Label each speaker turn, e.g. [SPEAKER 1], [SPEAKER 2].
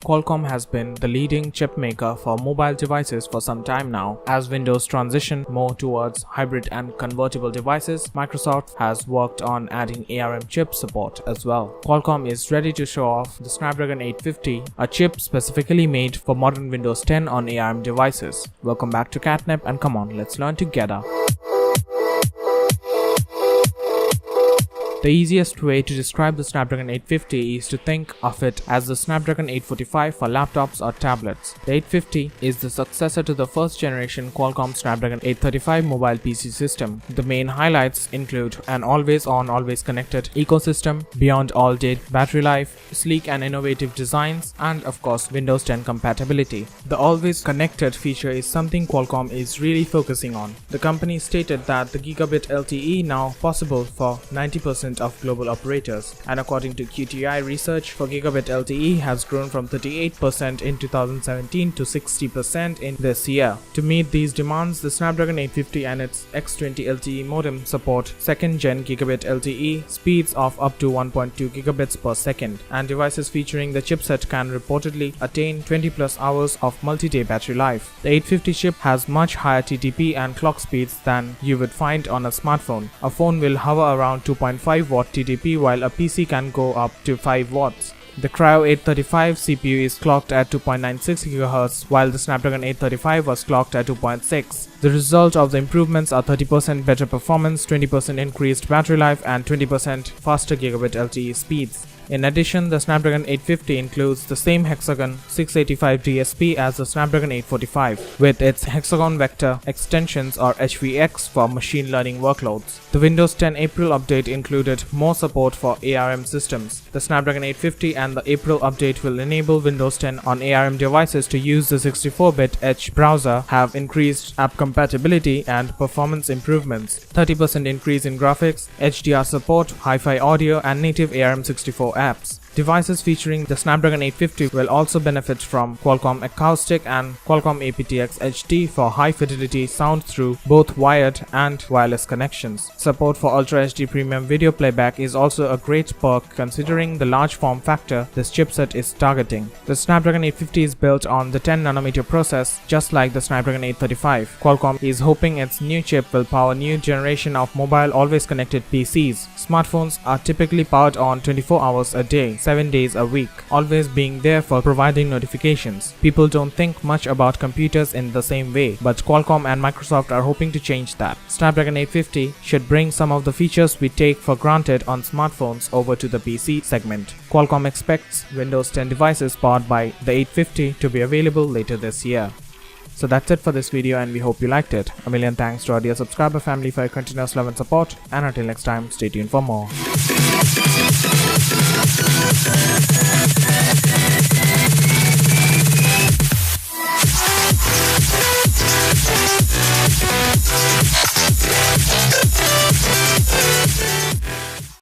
[SPEAKER 1] Qualcomm has been the leading chip maker for mobile devices for some time now. As Windows transition more towards hybrid and convertible devices, Microsoft has worked on adding ARM chip support as well. Qualcomm is ready to show off the Snapdragon 850, a chip specifically made for modern Windows 10 on ARM devices. Welcome back to QatNip, and come on, let's learn together. The easiest way to describe the Snapdragon 850 is to think of it as the Snapdragon 845 for laptops or tablets. The 850 is the successor to the first generation Qualcomm Snapdragon 835 mobile PC system. The main highlights include an always-on, always-connected ecosystem, beyond all-day battery life, sleek and innovative designs, and of course Windows 10 compatibility. The always-connected feature is something Qualcomm is really focusing on. The company stated that the Gigabit LTE now possible for 90% of global operators, and according to QTI research, for Gigabit LTE has grown from 38% in 2017 to 60% in this year. To meet these demands, the Snapdragon 850 and its X20 LTE modem support second-gen Gigabit LTE speeds of up to 1.2 gigabits per second, and devices featuring the chipset can reportedly attain 20+ hours of multi-day battery life. The 850 chip has much higher TTP and clock speeds than you would find on a smartphone. A phone will hover around 2.5 watt TTP, while a PC can go up to 5 watts. The Cryo 835 CPU is clocked at 2.96 GHz, while the Snapdragon 835 was clocked at 2.6. The result of the improvements are 30% better performance, 20% increased battery life, and 20% faster Gigabit LTE speeds. In addition, the Snapdragon 850 includes the same Hexagon 685 DSP as the Snapdragon 845, with its Hexagon Vector Extensions or HVX for machine learning workloads. The Windows 10 April update included more support for ARM systems. The Snapdragon 850 and the April update will enable Windows 10 on ARM devices to use the 64-bit Edge browser, have increased app compatibility and performance improvements, 30% increase in graphics, HDR support, hi-fi audio, and native ARM64 apps. Devices featuring the Snapdragon 850 will also benefit from Qualcomm Acoustic and Qualcomm aptX HD for high-fidelity sound through both wired and wireless connections. Support for Ultra HD premium video playback is also a great perk considering the large form factor this chipset is targeting. The Snapdragon 850 is built on the 10nm process, just like the Snapdragon 835. Qualcomm is hoping its new chip will power new generation of mobile always-connected PCs. Smartphones are typically powered on 24 hours a day, 7 days a week, always being there for providing notifications. People don't think much about computers in the same way, but Qualcomm and Microsoft are hoping to change that. Snapdragon 850 should bring some of the features we take for granted on smartphones over to the PC segment. Qualcomm expects Windows 10 devices powered by the 850 to be available later this year. So that's it for this video, and we hope you liked it. A million thanks to our dear subscriber family for your continuous love and support, and until next time, stay tuned for more.